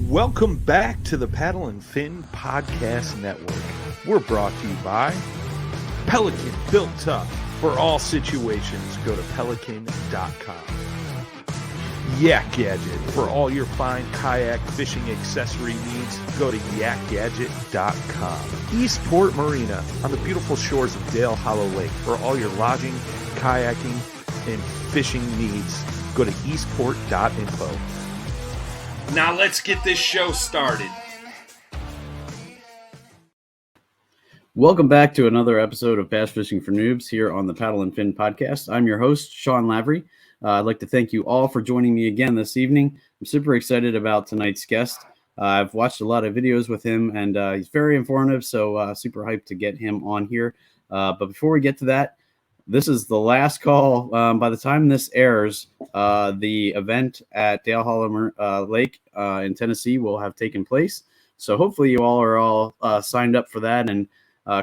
Welcome back to the Paddle and Fin Podcast Network. We're brought to you by Pelican, built tough for all situations. Go to pelican.com. Yak Gadget, for all your fine kayak fishing accessory needs. Go to yakgadget.com. Eastport Marina, on the beautiful shores of Dale Hollow Lake, for all your lodging, kayaking, and fishing needs. Go to eastport.info. Now let's get this show started. Welcome back to another episode of Bass Fishing for Noobs here on the Paddle and Fin Podcast. I'm your host, Sean Lavery. I'd like to thank you all for joining me again this evening. I'm super excited about tonight's guest. I've watched a lot of videos with him, and he's very informative, so super hyped to get him on here. But before we get to that, this is the last call. By the time this airs, the event at Dale Hollow Lake in Tennessee will have taken place. So hopefully you all are signed up for that and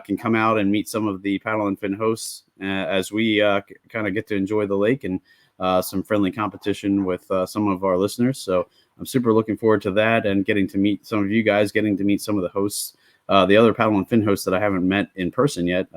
can come out and meet some of the Paddle and Fin hosts as we kind of get to enjoy the lake and some friendly competition with some of our listeners. So I'm super looking forward to that and getting to meet some of you guys, getting to meet some of the hosts, the other Paddle and Fin hosts that I haven't met in person yet.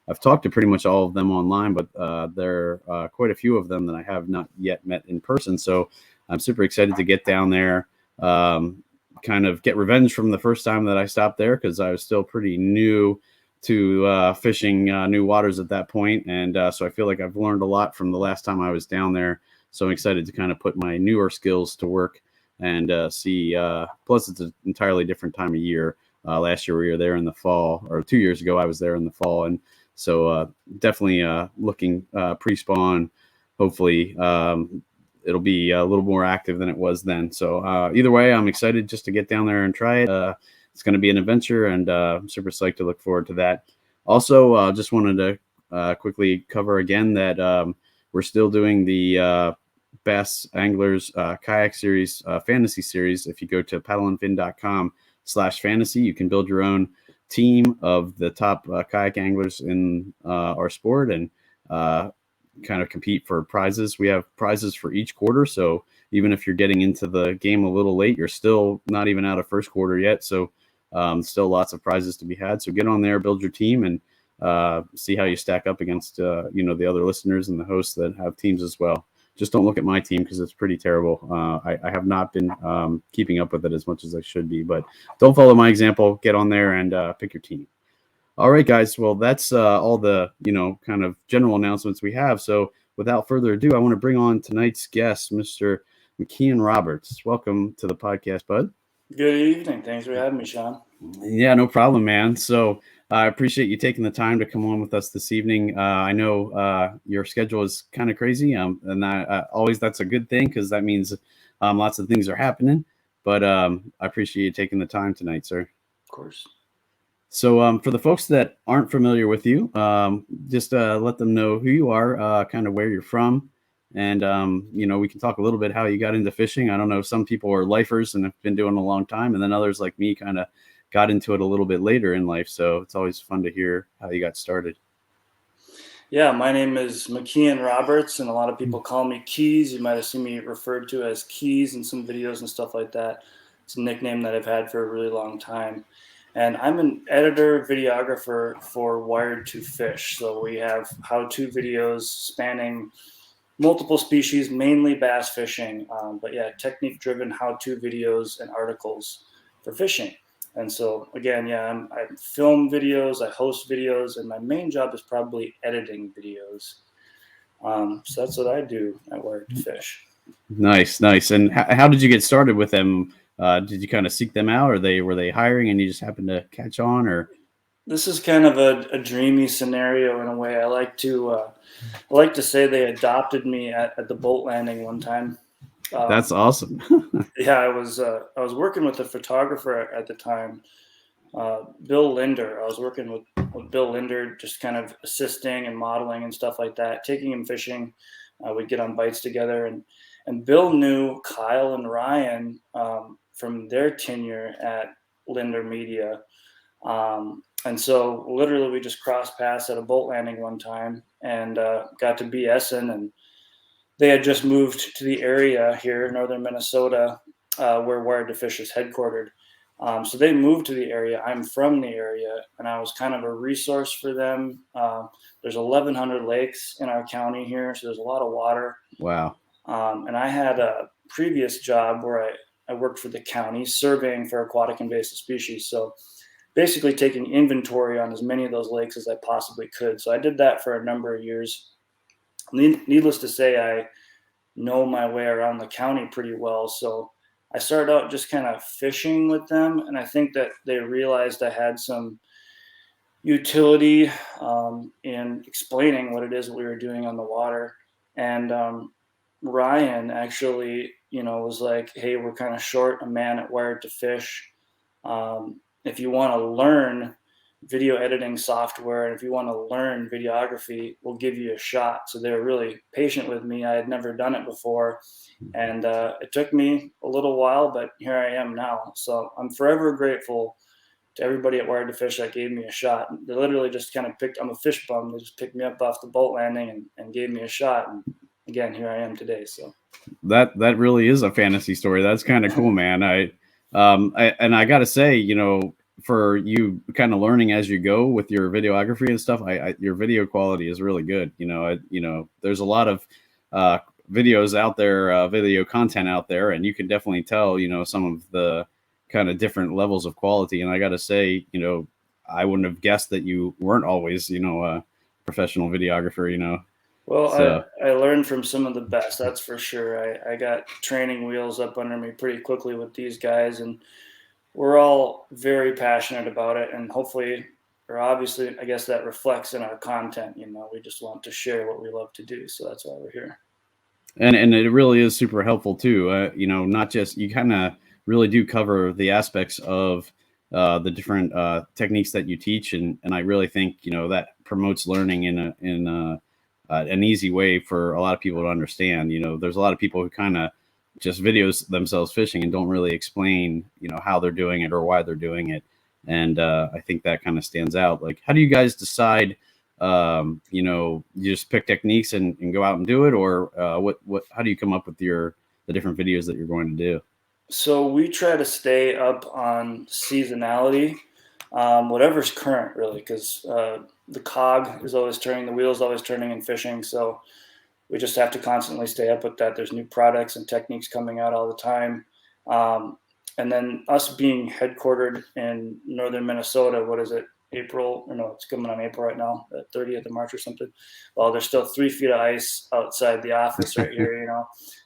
I've talked to pretty much all of them online, but there are quite a few of them that I have not yet met in person. So I'm super excited to get down there, kind of get revenge from the first time that I stopped there, because I was still pretty new to fishing new waters at that point. And so I feel like I've learned a lot from the last time I was down there. So I'm excited to kind of put my newer skills to work and see. Plus, it's an entirely different time of year. Last year we were there in the fall, or 2 years ago I was there in the fall. And so definitely looking pre-spawn. Hopefully it'll be a little more active than it was then. So either way, I'm excited just to get down there and try it. It's going to be an adventure, and I'm super psyched to look forward to that. Also, just wanted to quickly cover again that we're still doing the Bass Anglers Kayak Series Fantasy Series. If you go to paddleandfin.com/fantasy, you can build your own team of the top kayak anglers in our sport and kind of compete for prizes. We have prizes for each quarter, so even if you're getting into the game a little late, you're still not even out of first quarter yet, so still lots of prizes to be had. So get on there, build your team, and see how you stack up against the other listeners and the hosts that have teams as well. Just don't look at my team because it's pretty terrible. I have not been keeping up with it as much as I should be, but don't follow my example. Get on there and pick your team. All right, guys. Well, that's all the, kind of general announcements we have. So without further ado, I want to bring on tonight's guest, Mr. McKeon Roberts. Welcome to the podcast, bud. Good evening. Thanks for having me, Sean. Yeah, no problem, man. So I appreciate you taking the time to come on with us this evening. I know your schedule is kind of crazy, and always that's a good thing because that means lots of things are happening. But I appreciate you taking the time tonight, sir. Of course. So for the folks that aren't familiar with you, just let them know who you are, kind of where you're from. And, we can talk a little bit how you got into fishing. I don't know, some people are lifers and have been doing it a long time. And then others like me kind of got into it a little bit later in life. So it's always fun to hear how you got started. Yeah, my name is McKeon Roberts, and a lot of people call me Keys. You might have seen me referred to as Keys in some videos and stuff like that. It's a nickname that I've had for a really long time. And I'm an editor, videographer for Wired to Fish. So we have how-to videos spanning multiple species, mainly bass fishing. But yeah, technique-driven how-to videos and articles for fishing. And so again, yeah, I film videos, I host videos, and my main job is probably editing videos. So that's what I do at Wired to Fish. Nice. And how did you get started with them? Did you kind of seek them out, or were they hiring and you just happened to catch on? Or this is kind of a dreamy scenario in a way. I like to say they adopted me at the boat landing one time. That's awesome. Yeah, I was working with a photographer at the time, Bill Linder. I was working with Bill Linder, just kind of assisting and modeling and stuff like that, taking him fishing. We'd get on bites together, and Bill knew Kyle and Ryan from their tenure at Linder Media. And so literally we just crossed paths at a boat landing one time and got to BSing, and they had just moved to the area here in northern Minnesota where Wired to Fish is headquartered. So they moved to the area. I'm from the area, and I was kind of a resource for them. There's 1,100 lakes in our county here, so there's a lot of water. Wow. And I had a previous job where I worked for the county surveying for aquatic invasive species. So basically taking inventory on as many of those lakes as I possibly could. So I did that for a number of years. Needless to say, I know my way around the county pretty well. So I started out just kind of fishing with them. And I think that they realized I had some utility in explaining what it is that we were doing on the water. And Ryan actually, was like, hey, we're kind of short a man at Wired to Fish. If you want to learn video editing software, and if you want to learn videography, we'll give you a shot. So they were really patient with me. I had never done it before. And it took me a little while, but here I am now. So I'm forever grateful to everybody at Wired to Fish that gave me a shot. They literally just kind of I'm a fish bum. They just picked me up off the boat landing and gave me a shot. And again, here I am today. So that really is a fantasy story. That's kind of cool, man. I got to say, for you kind of learning as you go with your videography and stuff, your video quality is really good. There's a lot of videos out there, video content out there, and you can definitely tell, some of the kind of different levels of quality. And I got to say, I wouldn't have guessed that you weren't always, a professional videographer, Well, so. I learned from some of the best, that's for sure. I got training wheels up under me pretty quickly with these guys, and we're all very passionate about it. And hopefully, or obviously, I guess that reflects in our content. We just want to share what we love to do. So that's why we're here. And it really is super helpful too. Not just, you kind of really do cover the aspects of the different techniques that you teach, and I really think that promotes learning in an easy way for a lot of people to understand. There's a lot of people who kind of just videos themselves fishing and don't really explain how they're doing it or why they're doing it, and I think that kind of stands out. Like, how do you guys decide? You just pick techniques and go out and do it, or how do you come up with the different videos that you're going to do? So we try to stay up on seasonality, whatever's current, really, because the cog is always turning, the wheel is always turning in fishing. So we just have to constantly stay up with that. There's new products and techniques coming out all the time. And then us being headquartered in northern Minnesota, what is it? April, or no, it's coming on April right now, the 30th of March or something. Well, there's still 3 feet of ice outside the office right here,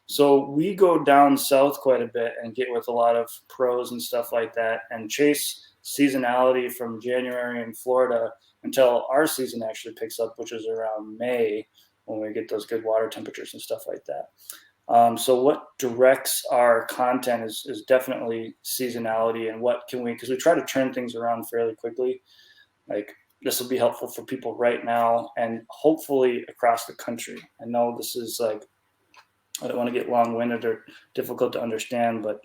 So we go down south quite a bit and get with a lot of pros and stuff like that and chase seasonality from January in Florida until our season actually picks up, which is around May when we get those good water temperatures and stuff like that. So what directs our content is definitely seasonality and what can we, because we try to turn things around fairly quickly. Like, this will be helpful for people right now and hopefully across the country. I know this is like, I don't want to get long-winded or difficult to understand, but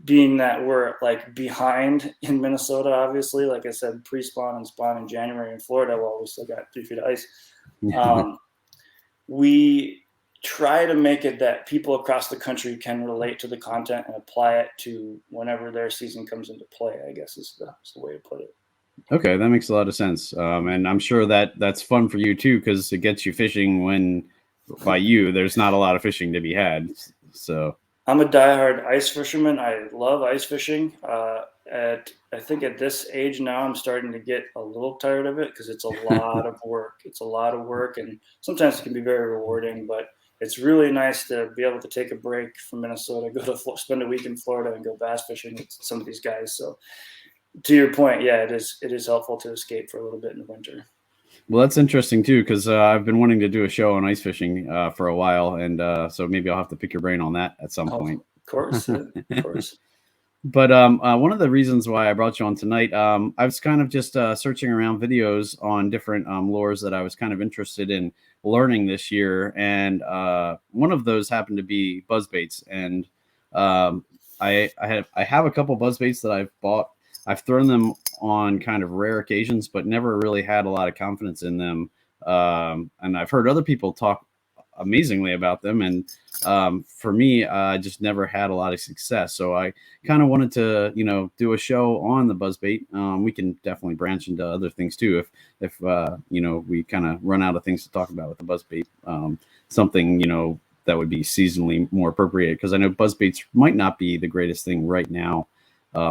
being that we're like behind in Minnesota, obviously, like I said, pre-spawn and spawn in January in Florida, while we still got 3 feet of ice, we try to make it that people across the country can relate to the content and apply it to whenever their season comes into play, I guess is the way to put it. Okay, that makes a lot of sense. And I'm sure that's fun for you too, because it gets you fishing when, by you, there's not a lot of fishing to be had. So I'm a diehard ice fisherman. I love ice fishing. I think at this age now, I'm starting to get a little tired of it because it's a lot of work. It's a lot of work, and sometimes it can be very rewarding, but it's really nice to be able to take a break from Minnesota, go to spend a week in Florida and go bass fishing with some of these guys. So to your point, yeah, it is helpful to escape for a little bit in the winter. Well, that's interesting too, because I've been wanting to do a show on ice fishing for a while, and so maybe I'll have to pick your brain on that at some point. Of course, of course. But one of the reasons why I brought you on tonight, I was kind of just searching around videos on different lures that I was kind of interested in learning this year, and one of those happened to be buzzbaits. And I have a couple buzzbaits that I've bought. I've thrown them on kind of rare occasions, but never really had a lot of confidence in them. And I've heard other people talk amazingly about them. And for me, I just never had a lot of success. So I kind of wanted to, do a show on the buzzbait. We can definitely branch into other things too if we kind of run out of things to talk about with the buzzbait. Something that would be seasonally more appropriate, because I know buzzbaits might not be the greatest thing right now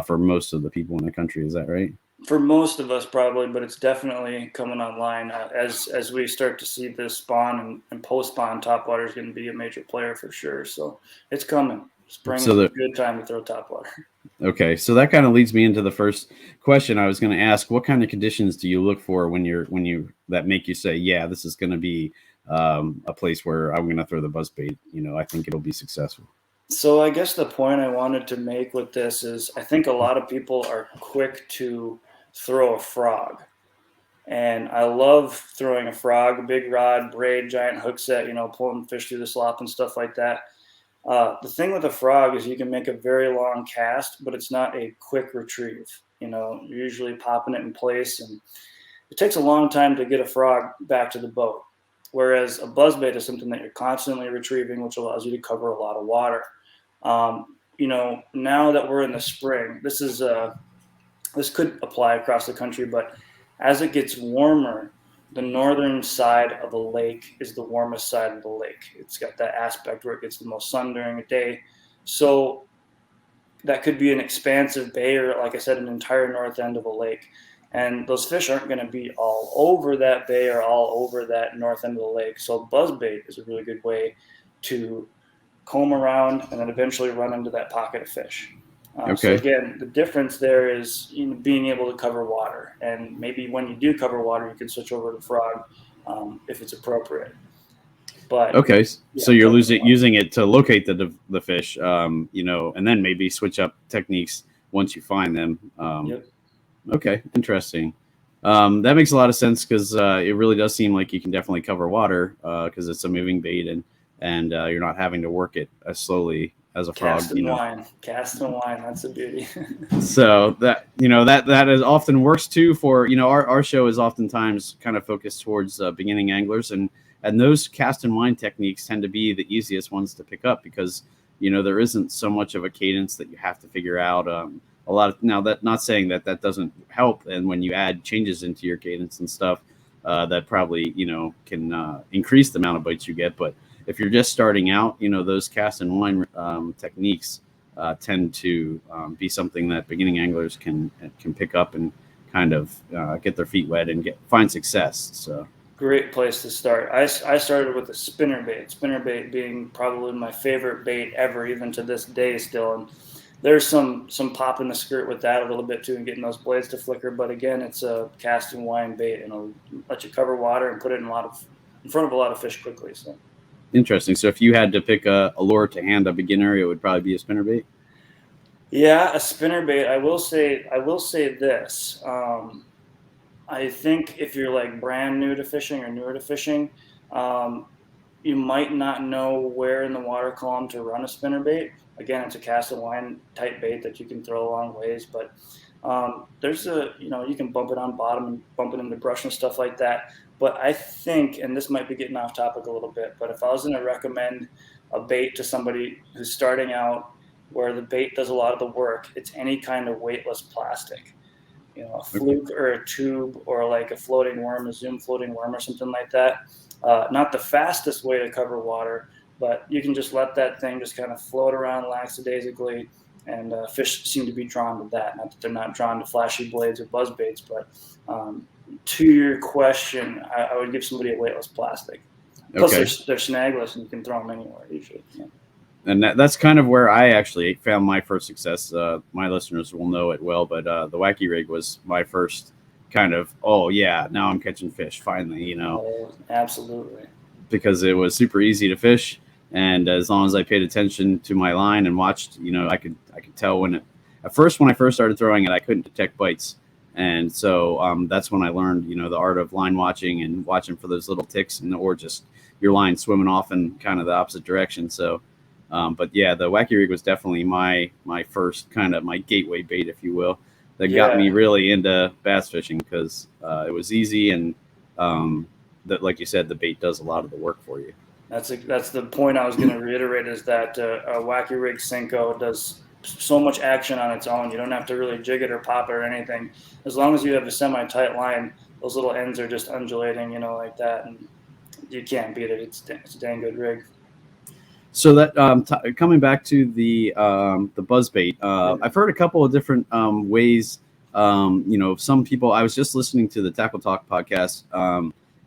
for most of the people in the country. Is that right? For most of us, probably, but it's definitely coming online as we start to see this spawn and post spawn. Topwater is going to be a major player for sure. So it's coming. Spring is a good time to throw topwater. Okay, so that kind of leads me into the first question I was going to ask. What kind of conditions do you look for when you that make you say, yeah, this is going to be a place where I'm going to throw the buzzbait? I think it'll be successful. So I guess the point I wanted to make with this is I think a lot of people are quick to throw a frog. And I love throwing a frog, big rod, braid, giant hook set, pulling fish through the slop and stuff like that. The thing with a frog is you can make a very long cast, but it's not a quick retrieve. You're usually popping it in place, and it takes a long time to get a frog back to the boat. Whereas a buzzbait is something that you're constantly retrieving, which allows you to cover a lot of water. Now that we're in the spring, this could apply across the country, but as it gets warmer, the northern side of the lake is the warmest side of the lake. It's got that aspect where it gets the most sun during the day. So that could be an expansive bay, or like I said, an entire north end of a lake. And those fish aren't going to be all over that bay or all over that north end of the lake. So buzzbait is a really good way to comb around and then eventually run into that pocket of fish. Okay. So again, the difference there is being able to cover water, and maybe when you do cover water, you can switch over to frog if it's appropriate. But okay, so you're using it to locate the fish, and then maybe switch up techniques once you find them. Yep. Okay, interesting. That makes a lot of sense, because it really does seem like you can definitely cover water because it's a moving bait, and you're not having to work it as slowly as a frog. Cast and wine. That's the beauty. So that that is often works too for our show is oftentimes kind of focused towards beginning anglers, and those cast and wine techniques tend to be the easiest ones to pick up, because there isn't so much of a cadence that you have to figure out. A lot of, now, that not saying that doesn't help, and when you add changes into your cadence and stuff, that probably can increase the amount of bites you get. But if you're just starting out, those cast and wine techniques tend to be something that beginning anglers can pick up and kind of get their feet wet and find success. So great place to start. I started with a spinnerbait being probably my favorite bait ever, even to this day still. And there's some pop in the skirt with that a little bit too, and getting those blades to flicker. But again, it's a cast and wine bait, and it'll let you cover water and put it in front of a lot of fish quickly. So interesting. So if you had to pick a lure to hand a beginner, it would probably be a spinnerbait. Yeah, a spinnerbait. I will say this. I think if you're like brand new to fishing or newer to fishing, you might not know where in the water column to run a spinnerbait. Again, it's a cast and line type bait that you can throw a long ways, but there's you can bump it on bottom and bump it into brush and stuff like that. But I think, and this might be getting off topic a little bit, but if I was going to recommend a bait to somebody who's starting out where the bait does a lot of the work, it's any kind of weightless plastic. A fluke or a tube, or like a floating worm, a Zoom floating worm or something like that. Not the fastest way to cover water, but you can just let that thing just kind of float around lackadaisically, and fish seem to be drawn to that. Not that they're not drawn to flashy blades or buzz baits, but to your question, I would give somebody a weightless plastic. Plus, they're snagless, and you can throw them anywhere usually. Yeah. And that's kind of where I actually found my first success. My listeners will know it well, but the Wacky Rig was my first kind of, oh yeah, now I'm catching fish finally, Oh, absolutely. Because it was super easy to fish, and as long as I paid attention to my line and watched, I could tell when I first started throwing it, I couldn't detect bites, and so that's when I learned, the art of line watching and watching for those little ticks, or just your line swimming off in kind of the opposite direction. So. But yeah, the Wacky Rig was definitely my first kind of my gateway bait, if you will, that got me really into bass fishing, because it was easy, and that, like you said, the bait does a lot of the work for you. That's the point I was going to reiterate, is that a wacky rig Senko does so much action on its own. You don't have to really jig it or pop it or anything. As long as you have a semi-tight line, those little ends are just undulating, like that, and you can't beat it. It's a dang good rig. So that coming back to the buzzbait, I've heard a couple of different ways. Some people. I was just listening to the Tackle Talk podcast.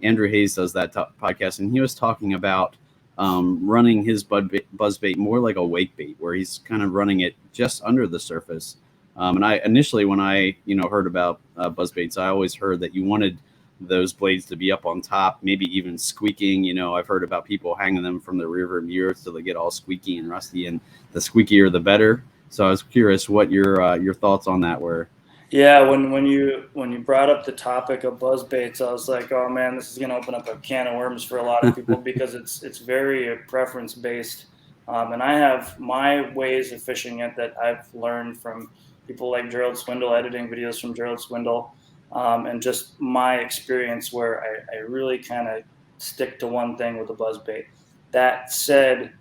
Andrew Hayes does that podcast, and he was talking about running his buzzbait more like a wake bait, where he's kind of running it just under the surface. And I initially, when I heard about buzzbaits, I always heard that you wanted those blades to be up on top, maybe even squeaking. I've heard about people hanging them from the rear mirror so they get all squeaky and rusty, and the squeakier the better. So I was curious what your thoughts on that were. Yeah, when you brought up the topic of buzzbaits, I was like, oh man, this is going to open up a can of worms for a lot of people because it's very preference based, and I have my ways of fishing it that I've learned from people like Gerald Swindle, editing videos from Gerald Swindle. And just my experience where I really kind of stick to one thing with a buzzbait. That said,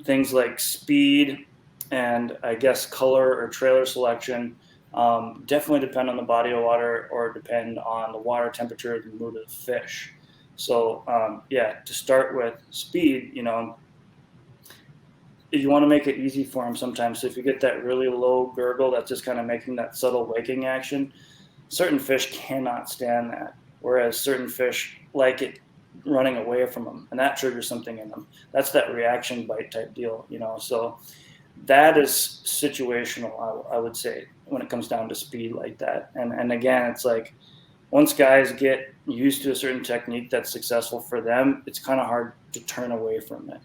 things like speed and I guess color or trailer selection definitely depend on the body of water or depend on the water temperature and the mood of the fish. So to start with speed, you want to make it easy for them sometimes. So if you get that really low gurgle that's just kind of making that subtle waking action, certain fish cannot stand that, whereas certain fish like it running away from them, and that triggers something in them. That's that reaction bite type deal, So that is situational, I would say, when it comes down to speed like that. And again, it's like once guys get used to a certain technique that's successful for them, it's kind of hard to turn away from it,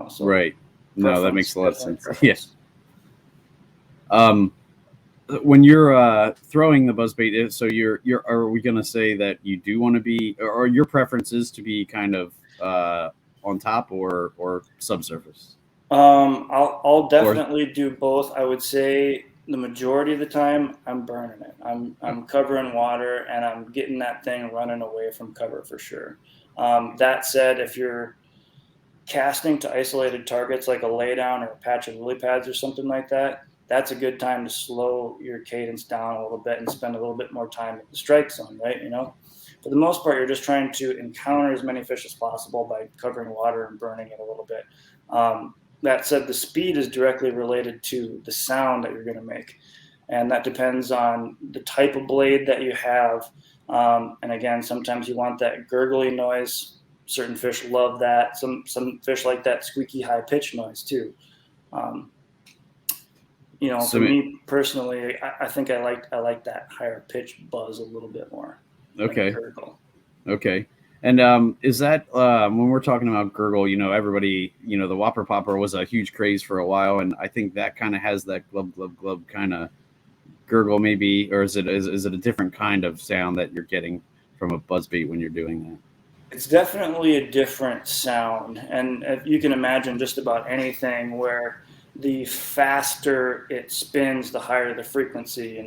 So right. No, that makes a lot of sense. Yes. Yeah. When you're throwing the buzzbait, so are we going to say that you do want to be, or your preference is to be kind of on top or subsurface? I'll definitely do both. I would say the majority of the time I'm burning it. I'm covering water and I'm getting that thing running away from cover for sure. That said, if you're casting to isolated targets like a laydown or a patch of lily pads or something like that, that's a good time to slow your cadence down a little bit and spend a little bit more time at the strike zone, right? For the most part, you're just trying to encounter as many fish as possible by covering water and burning it a little bit. That said, the speed is directly related to the sound that you're going to make. And that depends on the type of blade that you have. And again, sometimes you want that gurgly noise. Certain fish love that. Some fish like that squeaky high pitch noise too. For me personally, I think I like that higher pitch buzz a little bit more. Okay. Okay. And is that when we're talking about gurgle, everybody, the Whopper Popper was a huge craze for a while, and I think that kind of has that glub glub glub kind of gurgle, maybe, or is it a different kind of sound that you're getting from a buzzbait when you're doing that? It's definitely a different sound, and if you can imagine just about anything where the faster it spins, the higher the frequency,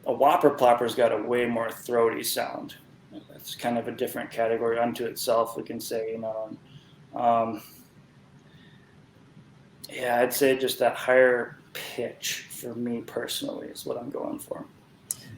a Whopper Plopper's got a way more throaty sound. It's kind of a different category unto itself, we can say, I'd say just that higher pitch for me personally is what I'm going for.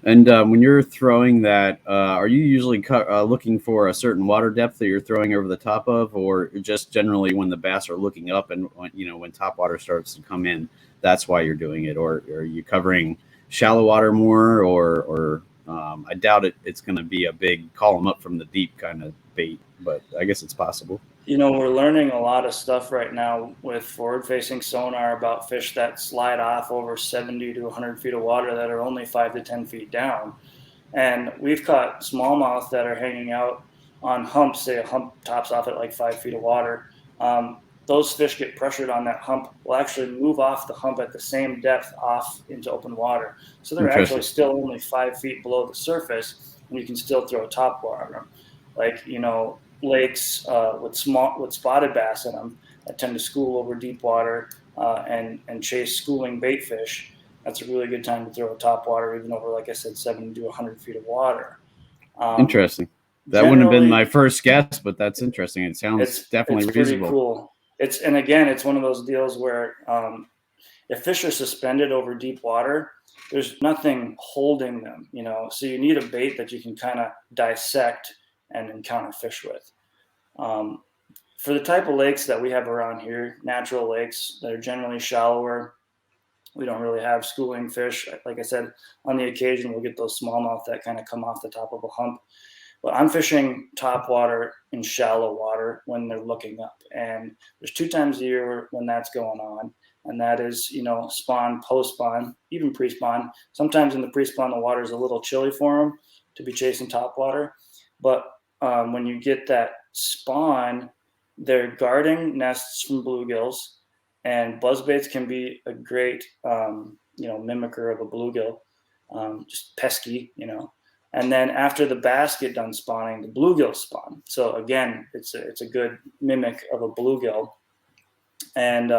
And when you're throwing that, are you usually looking for a certain water depth that you're throwing over the top of, or just generally when the bass are looking up and when top water starts to come in, that's why you're doing it? Or are you covering shallow water more, or I doubt it's going to be a big call them up from the deep kind of bait, but I guess it's possible. We're learning a lot of stuff right now with forward-facing sonar about fish that slide off over 70 to 100 feet of water that are only 5 to 10 feet down. And we've caught smallmouth that are hanging out on humps, say a hump tops off at like 5 feet of water. Those fish get pressured on that hump, will actually move off the hump at the same depth off into open water. So they're actually still only 5 feet below the surface, and you can still throw a top water on them. Like, lakes with spotted bass in them that tend to school over deep water and chase schooling bait fish. that's a really good time to throw a top water, even over, like I said, 70 to 100 feet of water. Interesting. That wouldn't have been my first guess, but that's interesting. It sounds definitely reasonable. Pretty cool. And again, it's one of those deals where if fish are suspended over deep water, there's nothing holding them, you know, so you need a bait that you can kind of dissect and encounter fish with. For the type of lakes that we have around here, natural lakes that are generally shallower, we don't really have schooling fish. Like I said, on the occasion, we'll get those smallmouth that kind of come off the top of a hump. But I'm fishing top water in shallow water when they're looking up. And there's 2 times a year when that's going on. And that is, you know, spawn, post-spawn, even pre-spawn. Sometimes in the pre-spawn, the water is a little chilly for them to be chasing top water. But when you get that spawn, they're guarding nests from bluegills. And buzzbaits can be a great, you know, mimicker of a bluegill, just pesky, you know. And then after the bass get done spawning, the bluegills spawn. So again, it's a good mimic of a bluegill. And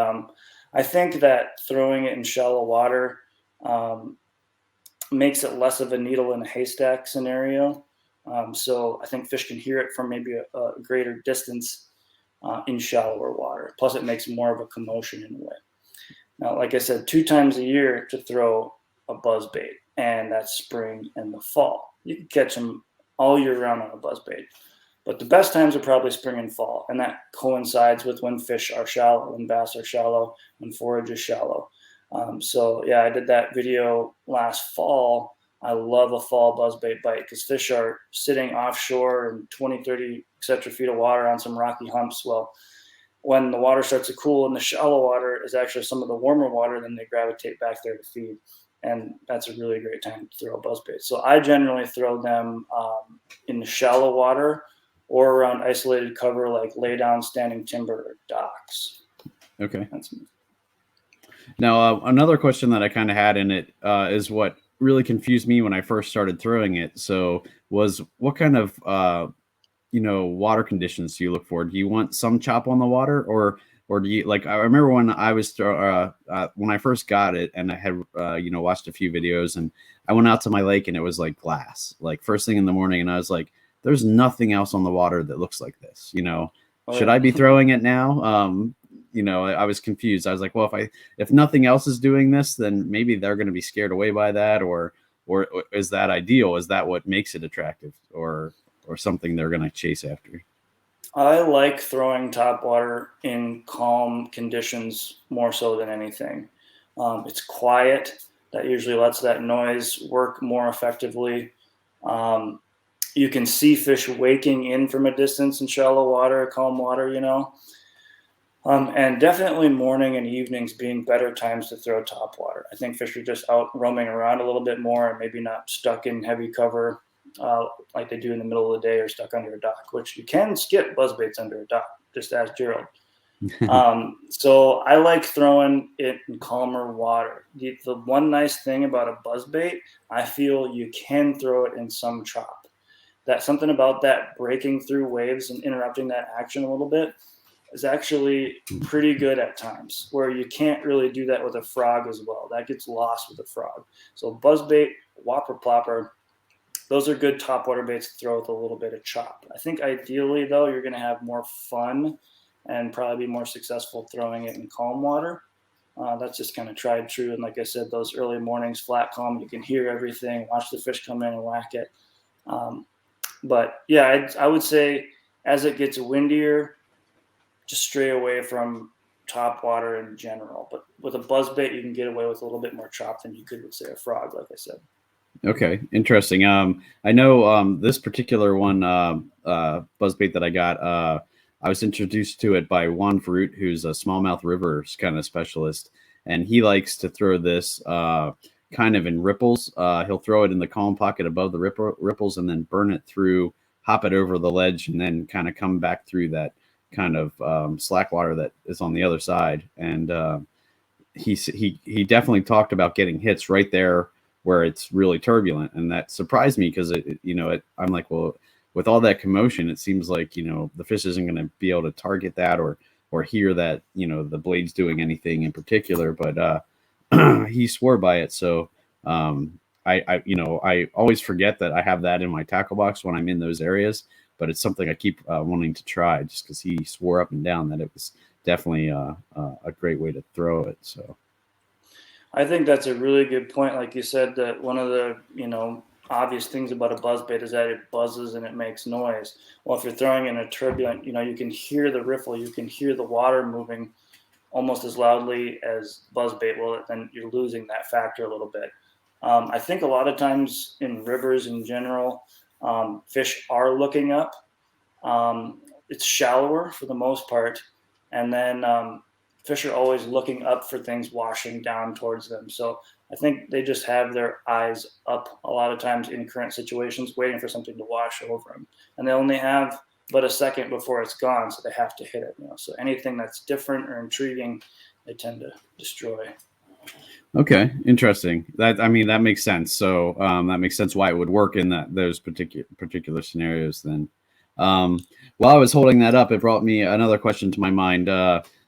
I think that throwing it in shallow water makes it less of a needle in a haystack scenario. So I think fish can hear it from maybe a greater distance in shallower water. Plus, it makes more of a commotion in a way. Now, like I said, 2 times a year to throw a buzzbait, and that's spring and the fall. You can catch them all year round on a buzzbait, but the best times are probably spring and fall, and that coincides with when fish are shallow, when bass are shallow, when forage is shallow. So yeah, I did that video last fall. I love a fall buzzbait bite because fish are sitting offshore in 20, 30, etc. feet of water on some rocky humps. Well, when the water starts to cool in the shallow water is actually some of the warmer water, then they gravitate back there to feed. And that's a really great time to throw buzzbaits. So I generally throw them in the shallow water or around isolated cover, like lay down, standing timber, or docks. Okay. That's me. Now, another question that I kind of had in it is what really confused me when I first started throwing it. So was what kind of, you know, water conditions do you look for? Do you want some chop on the water, or do you, like, I remember when I was, when I first got it and I had, you know, watched a few videos, and I went out to my lake and it was like glass, like first thing in the morning. And I was like, there's nothing else on the water that looks like this, you know, should I be throwing it now? You know, I was confused. I was like, well, if nothing else is doing this, then maybe they're going to be scared away by that, or is that ideal? Is that what makes it attractive, or something they're going to chase after? I like throwing top water in calm conditions more so than anything. It's quiet. That usually lets that noise work more effectively. You can see fish waking in from a distance in shallow water, calm water, you know. And definitely morning and evenings being better times to throw top water. I think fish are just out roaming around a little bit more and maybe not stuck in heavy cover like they do in the middle of the day, or stuck under a dock, which you can skip buzzbaits under a dock. Just ask Gerald. So I like throwing it in calmer water. The one nice thing about a buzzbait, I feel you can throw it in some chop. That something about that breaking through waves and interrupting that action a little bit is actually pretty good at times, where you can't really do that with a frog as well. That gets lost with a frog. So buzzbait, whopper plopper, those are good topwater baits to throw with a little bit of chop. I think ideally, though, you're going to have more fun and probably be more successful throwing it in calm water. That's just kind of tried true. And like I said, those early mornings, flat calm, you can hear everything, watch the fish come in and whack it. But yeah, I would say as it gets windier, just stray away from top water in general. But with a buzzbait, you can get away with a little bit more chop than you could with, say, a frog, like I said. Okay, interesting. I know this particular one buzzbait that I got, I was introduced to it by Juan Fruit, who's a smallmouth rivers kind of specialist, and he likes to throw this kind of in ripples. He'll throw it in the calm pocket above the ripples and then burn it through, hop it over the ledge, and then kind of come back through that kind of slack water that is on the other side. And he definitely talked about getting hits right there where it's really turbulent, and that surprised me because I'm like, well, with all that commotion, it seems like, you know, the fish isn't going to be able to target that or hear that, you know, the blade's doing anything in particular. But he swore by it. So I always forget that I have that in my tackle box when I'm in those areas, but it's something I keep wanting to try just because he swore up and down that it was definitely a great way to throw it. So I think that's a really good point. Like you said, that one of the, obvious things about a buzzbait is that it buzzes and it makes noise. Well, if you're throwing in a turbulent, you can hear the riffle, you can hear the water moving almost as loudly as buzzbait will, then you're losing that factor a little bit. I think a lot of times in rivers in general, fish are looking up. It's shallower for the most part, and then fish are always looking up for things washing down towards them. So I think they just have their eyes up a lot of times in current situations, waiting for something to wash over them, and they only have but a second before it's gone, so they have to hit it. So anything that's different or intriguing, they tend to destroy. okay, interesting. That makes sense. So that makes sense why it would work in those particular scenarios. Then, while I was holding that up, it brought me another question to my mind.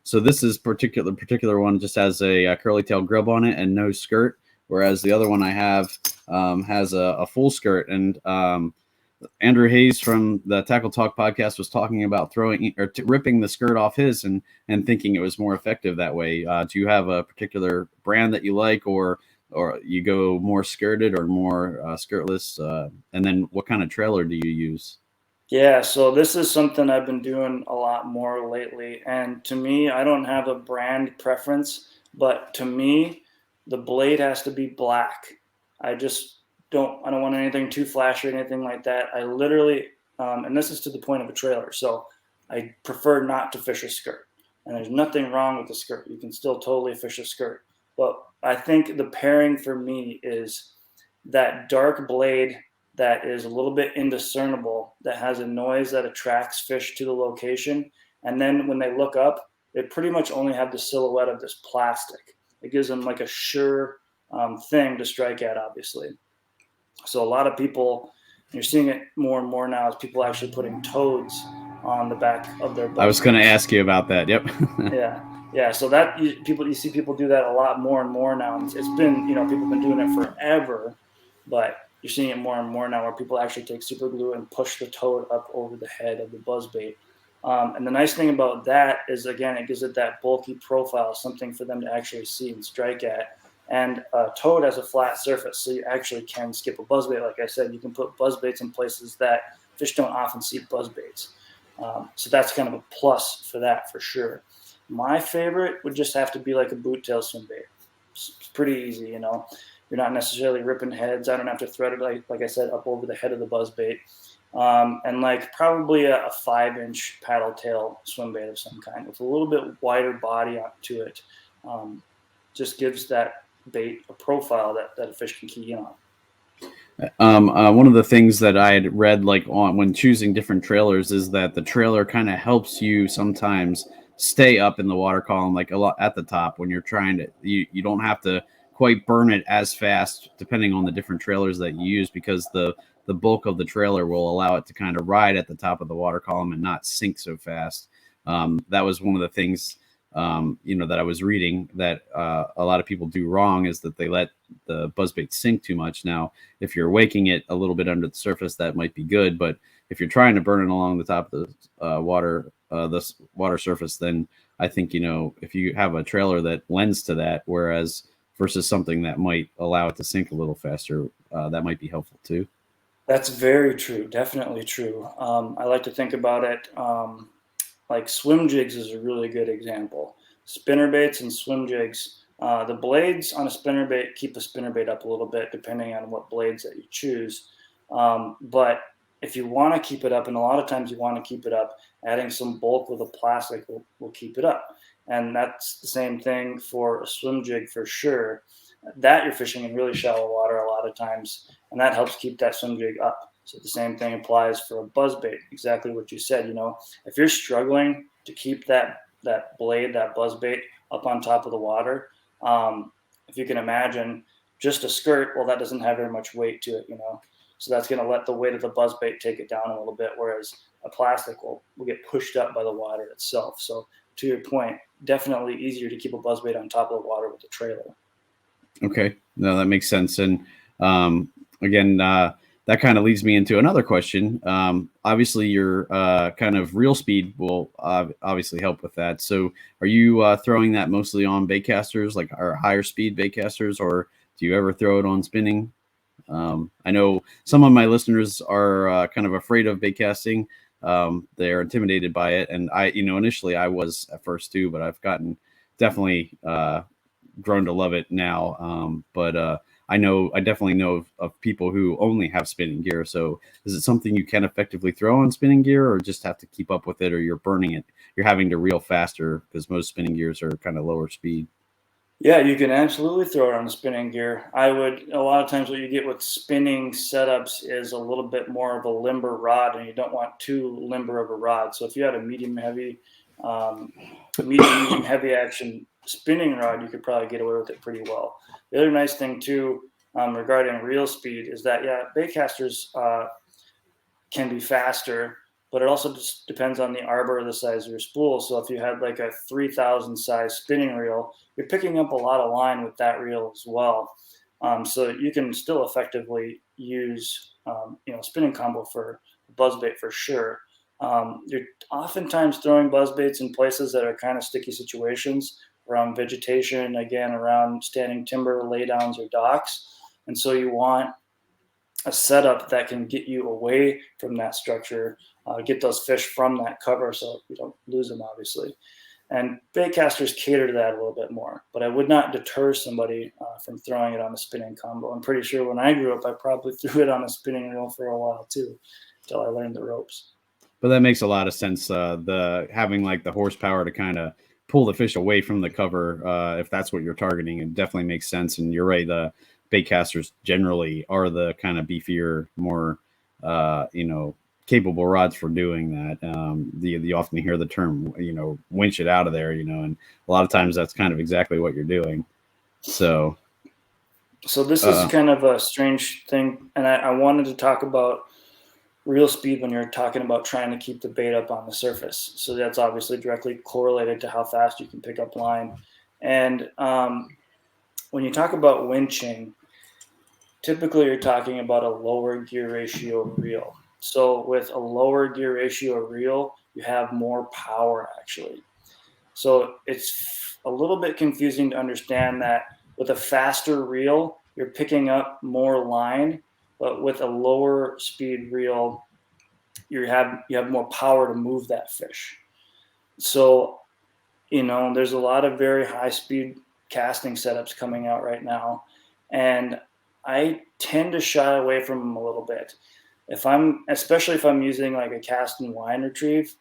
So this is particular one just has a curly tail grub on it and no skirt, whereas the other one I have has a full skirt. And Andrew Hayes from the Tackle Talk podcast was talking about throwing or ripping the skirt off his and thinking it was more effective that way. Do you have a particular brand that you like, or you go more skirted or more skirtless? And then what kind of trailer do you use? Yeah, so this is something I've been doing a lot more lately. And to me, I don't have a brand preference, but to me, the blade has to be black. I don't want anything too flashy or anything like that. I literally, and this is to the point of a trailer. So I prefer not to fish a skirt. And there's nothing wrong with the skirt. You can still totally fish a skirt. But I think the pairing for me is that dark blade that is a little bit indiscernible, that has a noise that attracts fish to the location. And then when they look up, they pretty much only have the silhouette of this plastic. It gives them like a sure thing to strike at, obviously. So a lot of people, you're seeing it more and more now, is people actually putting toads on the back of their boats. I was going to ask you about that. Yep. Yeah. So that you see people do that a lot more and more now. It's been, people have been doing it forever, but you're seeing it more and more now where people actually take super glue and push the toad up over the head of the buzzbait. And the nice thing about that is, again, it gives it that bulky profile, something for them to actually see and strike at. And toad has a flat surface, so you actually can skip a buzzbait. Like I said, you can put buzzbaits in places that fish don't often see buzzbaits. So that's kind of a plus for that, for sure. My favorite would just have to be like a boot tail swim bait. It's pretty easy, You're not necessarily ripping heads. I don't have to thread it, like I said, up over the head of the buzzbait. And like probably a 5-inch paddle tail swim bait of some kind with a little bit wider body to it. Just gives that bait a profile that a fish can key in on. One of the things that I had read, like when choosing different trailers, is that the trailer kind of helps you sometimes stay up in the water column, like a lot at the top when you're trying to. You don't have to quite burn it as fast, depending on the different trailers that you use, because the bulk of the trailer will allow it to kind of ride at the top of the water column and not sink so fast. That was one of the things. That I was reading that a lot of people do wrong, is that they let the buzzbait sink too much. Now, if you're waking it a little bit under the surface, that might be good. But if you're trying to burn it along the top of the water surface, then I think, if you have a trailer that lends to that, whereas versus something that might allow it to sink a little faster, that might be helpful too. That's very true. Definitely true. I like to think about it. Like swim jigs is a really good example. Spinner baits and swim jigs. The blades on a spinnerbait keep a spinnerbait up a little bit depending on what blades that you choose. But if you want to keep it up, and a lot of times you want to keep it up, adding some bulk with a plastic will keep it up. And that's the same thing for a swim jig for sure. That you're fishing in really shallow water a lot of times, and that helps keep that swim jig up. So the same thing applies for a buzzbait. Exactly what you said. If you're struggling to keep that blade, that buzzbait up on top of the water, if you can imagine just a skirt, well, that doesn't have very much weight to it, So that's going to let the weight of the buzzbait take it down a little bit, whereas a plastic will get pushed up by the water itself. So to your point, definitely easier to keep a buzzbait on top of the water with a trailer. Okay. No, that makes sense. And again, that kind of leads me into another question. Obviously, your kind of reel speed will obviously help with that. So, are you throwing that mostly on baitcasters, like our higher speed baitcasters, or do you ever throw it on spinning? I know some of my listeners are kind of afraid of baitcasting. They're intimidated by it, and initially I was at first too, but I've gotten definitely grown to love it now. But I definitely know of people who only have spinning gear. So is it something you can effectively throw on spinning gear, or just have to keep up with it, or you're burning it? You're having to reel faster because most spinning gears are kind of lower speed. Yeah, you can absolutely throw it on the spinning gear. A lot of times what you get with spinning setups is a little bit more of a limber rod, and you don't want too limber of a rod. So if you had a medium heavy action spinning rod, you could probably get away with it pretty well. The other nice thing too, regarding reel speed, is that baitcasters can be faster, but it also just depends on the arbor or the size of your spool. So if you had like a 3,000 size spinning reel, you're picking up a lot of line with that reel as well. So you can still effectively use spinning combo for buzzbait for sure. You're oftentimes throwing buzzbaits in places that are kind of sticky situations, around vegetation, again, around standing timber, laydowns, or docks. And so you want a setup that can get you away from that structure, get those fish from that cover so you don't lose them, obviously. And baitcasters cater to that a little bit more, but I would not deter somebody from throwing it on a spinning combo. I'm pretty sure when I grew up, I probably threw it on a spinning reel for a while too, until I learned the ropes. But that makes a lot of sense. The having like the horsepower to kind of pull the fish away from the cover, if that's what you're targeting, it definitely makes sense. And you're right, the baitcasters generally are the kind of beefier, more capable rods for doing that. You often hear the term, winch it out of there, and a lot of times that's kind of exactly what you're doing. So this is kind of a strange thing, and I wanted to talk about reel speed when you're talking about trying to keep the bait up on the surface. So that's obviously directly correlated to how fast you can pick up line. And when you talk about winching, typically you're talking about a lower gear ratio reel. So with a lower gear ratio reel, you have more power actually. So it's a little bit confusing to understand that with a faster reel, you're picking up more line, but with a lower speed reel, you have more power to move that fish. So, there's a lot of very high speed casting setups coming out right now, and I tend to shy away from them a little bit. Especially if I'm using like a cast and line retrieve.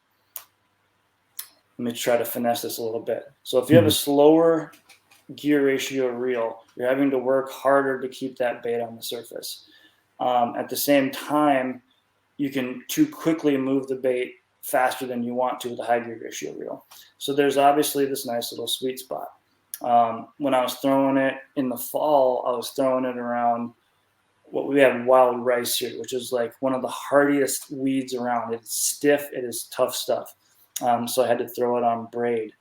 Let me try to finesse this a little bit. So if you have a slower gear ratio reel, you're having to work harder to keep that bait on the surface. At the same time, you can too quickly move the bait faster than you want to with a high gear ratio reel. So there's obviously this nice little sweet spot. When I was throwing it in the fall, I was throwing it around what we have wild rice here, which is like one of the hardiest weeds around. It's stiff, it is tough stuff. So I had to throw it on braid.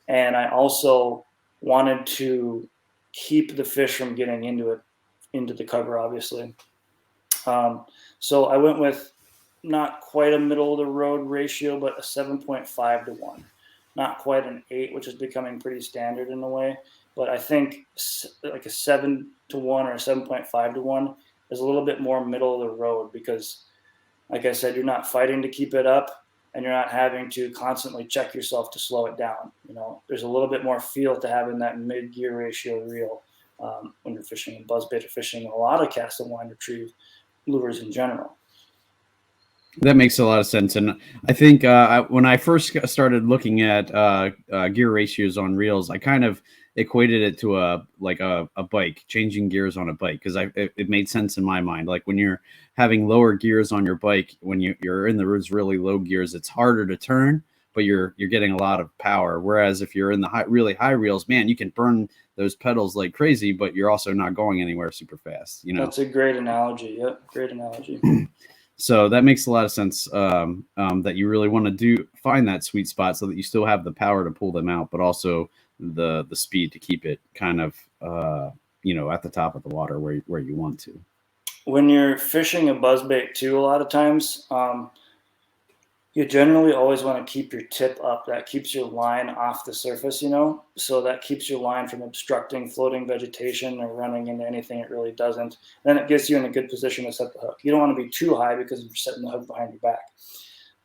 And I also wanted to keep the fish from getting into the cover, obviously. So I went with not quite a middle of the road ratio, but a 7.5 to 1. Not quite an 8, which is becoming pretty standard in a way. But I think like a 7 to 1 or a 7.5 to 1 is a little bit more middle of the road because, like I said, you're not fighting to keep it up and you're not having to constantly check yourself to slow it down. There's a little bit more feel to having that mid-gear ratio reel when you're fishing in buzzbait or fishing a lot of cast and line retrieve lures in general. That makes a lot of sense. And I think when I first started looking at gear ratios on reels, I kind of equated it to a bike, changing gears on a bike, because it made sense in my mind. Like when you're having lower gears on your bike, when you're in those really low gears, it's harder to turn, but you're getting a lot of power. Whereas if you're in the really high reels, man, you can burn those pedals like crazy, but you're also not going anywhere super fast. That's a great analogy. Yep, great analogy. So that makes a lot of sense, that you really want to find that sweet spot so that you still have the power to pull them out, but also the speed to keep it kind of, at the top of the water where you want to. When you're fishing a buzzbait too, a lot of times, you generally always want to keep your tip up. That keeps your line off the surface, so that keeps your line from obstructing floating vegetation or running into anything it really doesn't. Then it gets you in a good position to set the hook. You don't want to be too high because you're setting the hook behind your back.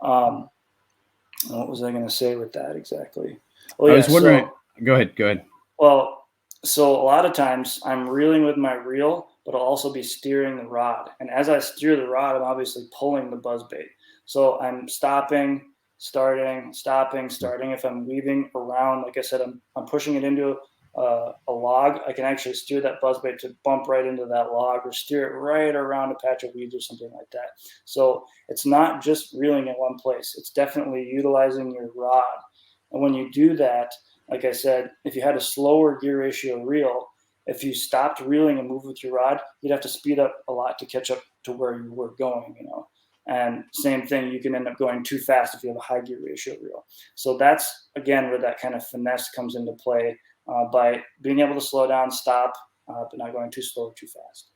What was I going to say with that exactly? I was wondering. Go ahead. Well, so a lot of times I'm reeling with my reel, but I'll also be steering the rod. And as I steer the rod, I'm obviously pulling the buzzbait. So I'm stopping, starting. If I'm weaving around, like I said, I'm pushing it into a log. I can actually steer that buzzbait to bump right into that log or steer it right around a patch of weeds or something like that. So it's not just reeling in one place. It's definitely utilizing your rod. And when you do that, like I said, if you had a slower gear ratio reel, if you stopped reeling and moved with your rod, you'd have to speed up a lot to catch up to where you were going, And same thing, you can end up going too fast if you have a high gear ratio reel. So that's, again, where that kind of finesse comes into play by being able to slow down, stop, but not going too slow or too fast.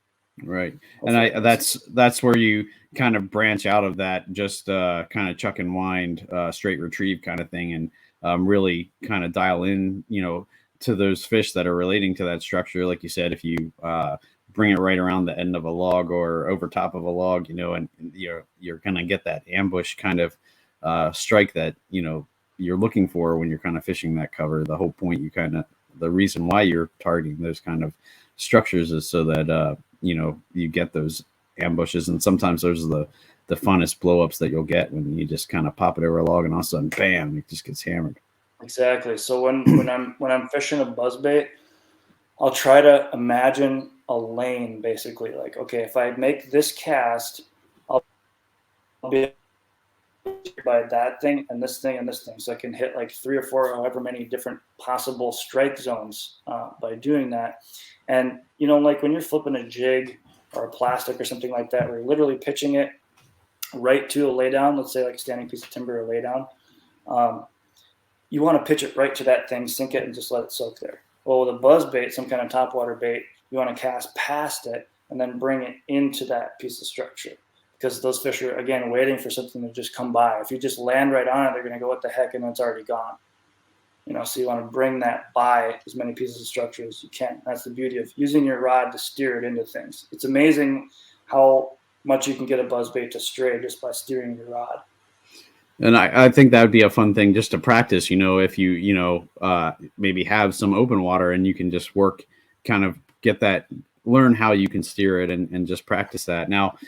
Right. Hopefully, and that's where you kind of branch out of that just kind of chuck and wind, straight retrieve kind of thing, and really kind of dial in, to those fish that are relating to that structure. Like you said, if you bring it right around the end of a log or over top of a log, and you're going to get that ambush kind of strike that, you're looking for when you're kind of fishing that cover. The whole point, the reason why you're targeting those kind of structures is so that, you get those ambushes. And sometimes those are the funnest blowups that you'll get when you just kind of pop it over a log and all of a sudden, bam, it just gets hammered. Exactly. So when I'm fishing a buzzbait, I'll try to imagine a lane, basically. Like, okay, if I make this cast, I'll be by that thing and this thing and this thing. So I can hit like 3 or 4, however many different possible strike zones by doing that. And, like when you're flipping a jig or a plastic or something like that, where you're literally pitching it right to a laydown, let's say like a standing piece of timber or laydown, you want to pitch it right to that thing, sink it, and just let it soak there. Well, with a buzzbait, some kind of topwater bait, you want to cast past it and then bring it into that piece of structure, because those fish are, again, waiting for something to just come by. If you just land right on it, they're going to go, what the heck, and it's already gone. So you want to bring that by as many pieces of structure as you can. That's the beauty of using your rod to steer it into things. It's amazing how much you can get a buzzbait to stray just by steering your rod. And I think that would be a fun thing just to practice, if you, maybe have some open water and you can just kind of get that, learn how you can steer it and just practice that. Now,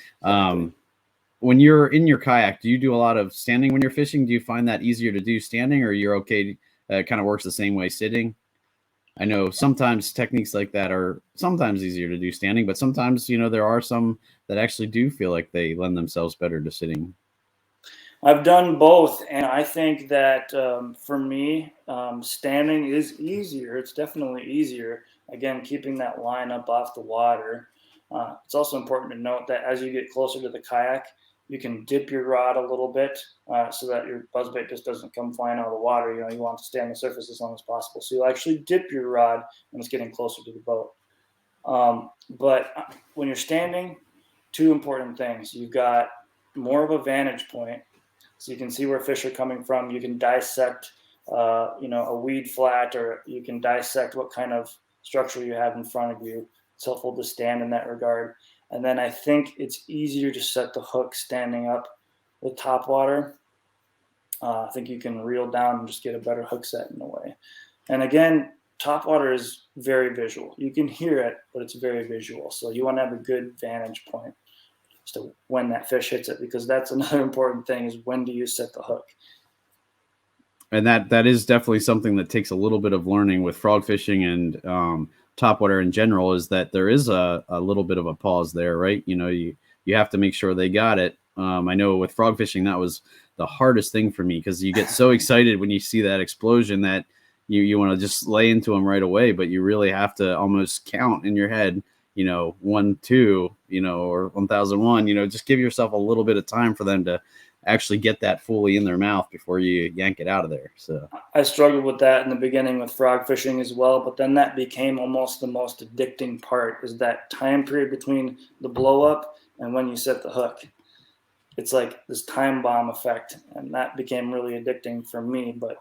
when you're in your kayak, do you do a lot of standing when you're fishing? Do you find that easier to do standing, or you're okay? It kind of works the same way sitting? I know sometimes techniques like that are sometimes easier to do standing, but sometimes, there are some that actually do feel like they lend themselves better to sitting. I've done both, and I think that for me, standing is easier. It's definitely easier. Again, keeping that line up off the water. It's also important to note that as you get closer to the kayak, you can dip your rod a little bit so that your buzzbait just doesn't come flying out of the water. You want to stay on the surface as long as possible. So you'll actually dip your rod when it's getting closer to the boat. But when you're standing, 2 important things. You've got more of a vantage point, so you can see where fish are coming from. You can dissect, a weed flat, or you can dissect what kind of structure you have in front of you. It's helpful to stand in that regard. And then I think it's easier to set the hook standing up with topwater. I think you can reel down and just get a better hook set in a way. And again, topwater is very visual. You can hear it, but it's very visual. So you want to have a good vantage point as to when that fish hits it, because that's another important thing, is when do you set the hook? And that is definitely something that takes a little bit of learning with frog fishing and topwater in general, is that there is a little bit of a pause there, right? You have to make sure they got it. I know with frog fishing, that was the hardest thing for me, because you get so excited when you see that explosion that you want to just lay into them right away, but you really have to almost count in your head, 1, 2, or 1001, just give yourself a little bit of time for them to actually get that fully in their mouth before you yank it out of there. So I struggled with that in the beginning with frog fishing as well, but then that became almost the most addicting part, is that time period between the blow up and when you set the hook. It's like this time bomb effect, and that became really addicting for me. But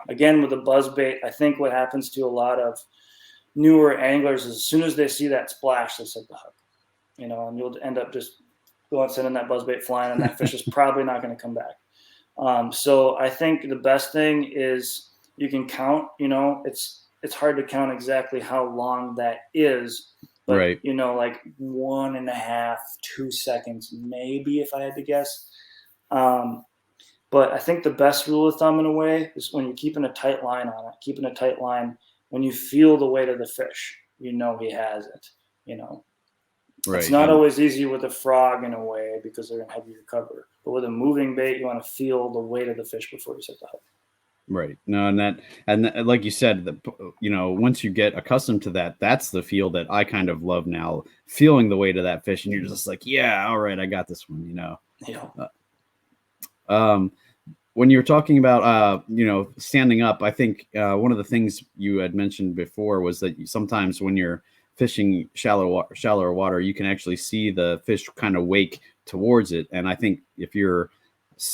again, with the buzzbait, I think what happens to a lot of newer anglers is as soon as they see that splash, they set the hook, and you'll end up just going sending that buzzbait flying, and that fish is probably not going to come back. So I think the best thing is you can count. It's hard to count exactly how long that is, but right. like 1.5, 2 seconds, maybe, if I had to guess. But I think the best rule of thumb in a way is when you're keeping a tight line on it, keeping a tight line, when you feel the weight of the fish, he has it, Right. It's not always easy with a frog in a way because they're in heavier cover, but with a moving bait, you want to feel the weight of the fish before you set the hook. Right. No, and like you said, once you get accustomed to that, that's the feel that I kind of love now, feeling the weight of that fish, and you're just like, yeah, all right, I got this one, Yeah. When you're talking about, standing up, I think one of the things you had mentioned before was that sometimes when you're fishing shallower water, you can actually see the fish kind of wake towards it. And I think if you're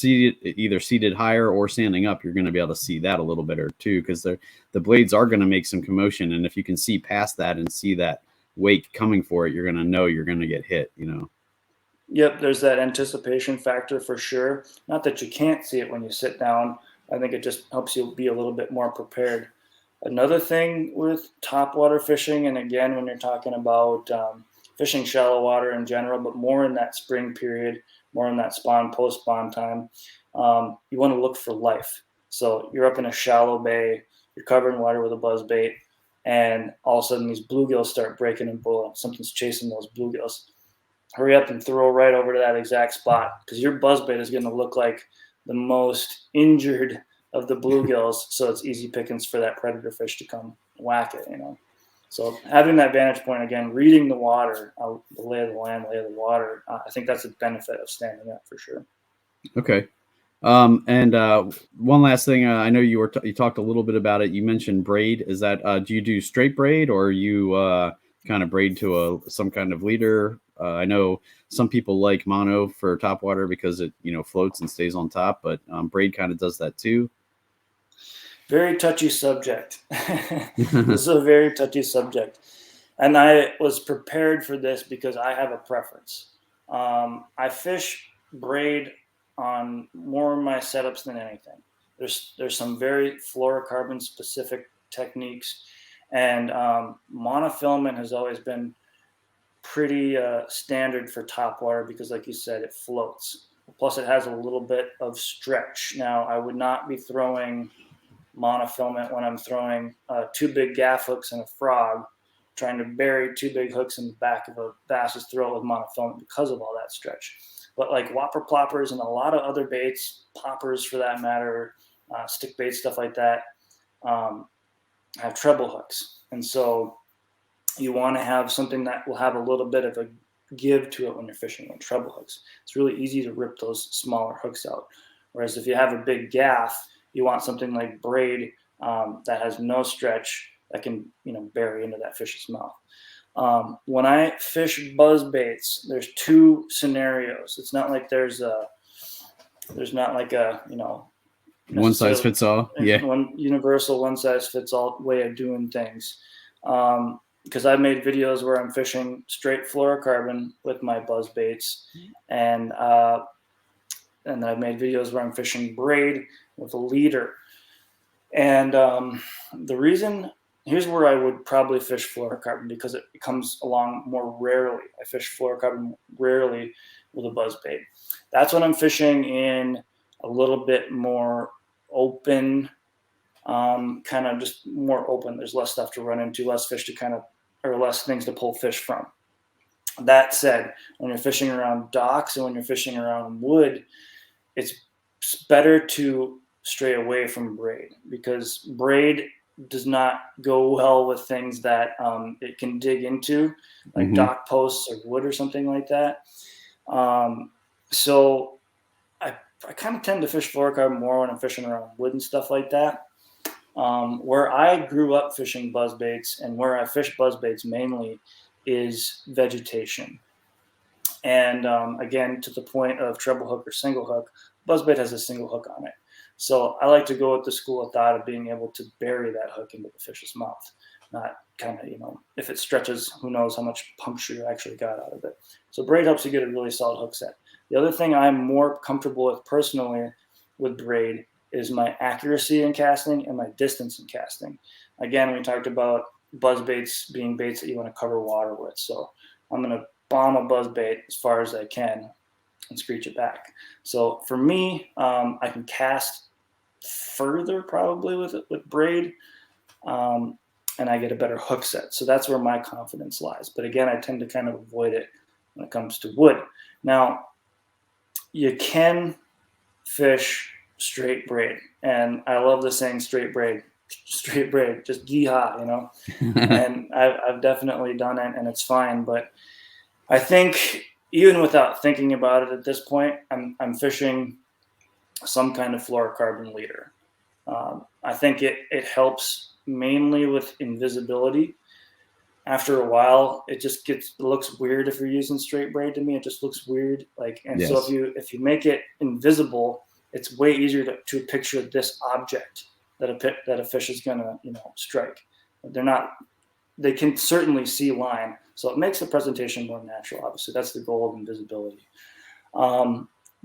either seated higher or standing up, you're going to be able to see that a little better too, because the blades are going to make some commotion. And if you can see past that and see that wake coming for it, you're going to know you're going to get hit, Yep, there's that anticipation factor for sure. Not that you can't see it when you sit down. I think it just helps you be a little bit more prepared. Another thing with topwater fishing, and again, when you're talking about fishing shallow water in general, but more in that spring period, more in that post-spawn time, you want to look for life. So you're up in a shallow bay, you're covering water with a buzzbait, and all of a sudden these bluegills start breaking and pulling. Something's chasing those bluegills. Hurry up and throw right over to that exact spot, because your buzzbait is going to look like the most injured of the bluegills, so it's easy pickings for that predator fish to come whack it, So having that vantage point, again, reading the water, the lay of the land, lay of the water, I think that's a benefit of standing up for sure. Okay. And one last thing, I know you talked a little bit about it. You mentioned braid. Is that do you do straight braid, or you kind of braid to some kind of leader? I know some people like mono for topwater because it floats and stays on top, but braid kind of does that too. Very touchy subject. This is a very touchy subject, and I was prepared for this because I have a preference. I fish braid on more of my setups than anything. There's some very fluorocarbon specific techniques, and monofilament has always been pretty standard for topwater because, like you said, it floats. Plus, it has a little bit of stretch. Now, I would not be throwing monofilament when I'm throwing 2 big gaff hooks and a frog, trying to bury 2 big hooks in the back of a bass's throat with monofilament because of all that stretch. But like whopper ploppers and a lot of other baits, poppers for that matter, stick bait, stuff like that, have treble hooks. And so you want to have something that will have a little bit of a give to it when you're fishing on treble hooks. It's really easy to rip those smaller hooks out. Whereas if you have a big gaff, you want something like braid that has no stretch that can bury into that fish's mouth. When I fish buzz baits, there's 2 scenarios. It's not like there's not like a one size fits all. Yeah, one universal one size fits all way of doing things. Because I've made videos where I'm fishing straight fluorocarbon with my buzz baits, and I've made videos where I'm fishing braid with a leader. And the reason, here's where I would probably fish fluorocarbon, because it comes along more rarely. I fish fluorocarbon rarely with a buzz bait. That's when I'm fishing in a little bit more open, kind of just more open. There's less stuff to run into, less fish to or less things to pull fish from. That said, when you're fishing around docks and when you're fishing around wood, it's better to stray away from braid, because braid does not go well with things that it can dig into, like dock posts or wood or something like that. So I I kind of tend to fish fluorocarbon more when I'm fishing around wood and stuff like that. Where I grew up fishing buzzbaits and where I fish buzzbaits mainly is vegetation. And again, to the point of treble hook or single hook, buzzbait has a single hook on it. So I like to go with the school of thought of being able to bury that hook into the fish's mouth, not kind of, if it stretches, who knows how much puncture you actually got out of it. So braid helps you get a really solid hook set. The other thing I'm more comfortable with personally with braid is my accuracy in casting and my distance in casting. Again, we talked about buzzbaits being baits that you want to cover water with. So I'm going to bomb a buzzbait as far as I can and screech it back. So for me, I can cast further probably with braid, and I get a better hook set. So that's where my confidence lies. But again, I tend to kind of avoid it when it comes to wood. Now, you can fish straight braid, and I love the saying straight braid, just yeehaw, and I've definitely done it, and it's fine. But I think even without thinking about it at this point, I'm fishing some kind of fluorocarbon leader. I think it helps mainly with invisibility. After a while, it looks weird if you're using straight braid. To me, it just looks weird. Yes. So if you make it invisible, it's way easier to picture this object that a fish is gonna strike. They can certainly see line, so it makes the presentation more natural. Obviously, that's the goal of invisibility.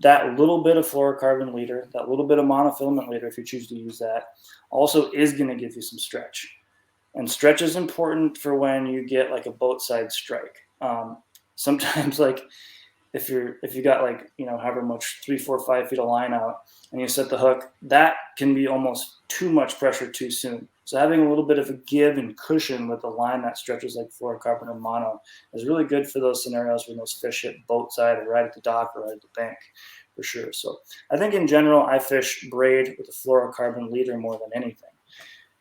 That little bit of fluorocarbon leader, that little bit of monofilament leader, if you choose to use that, also is going to give you some stretch. And stretch is important for when you get like a boat side strike. Sometimes, like if you got however much 3, 4, 5 feet of line out, and you set the hook, that can be almost too much pressure too soon. So having a little bit of a give and cushion with a line that stretches like fluorocarbon or mono is really good for those scenarios when those fish hit boat side or right at the dock or right at the bank, for sure. So I think in general, I fish braid with a fluorocarbon leader more than anything.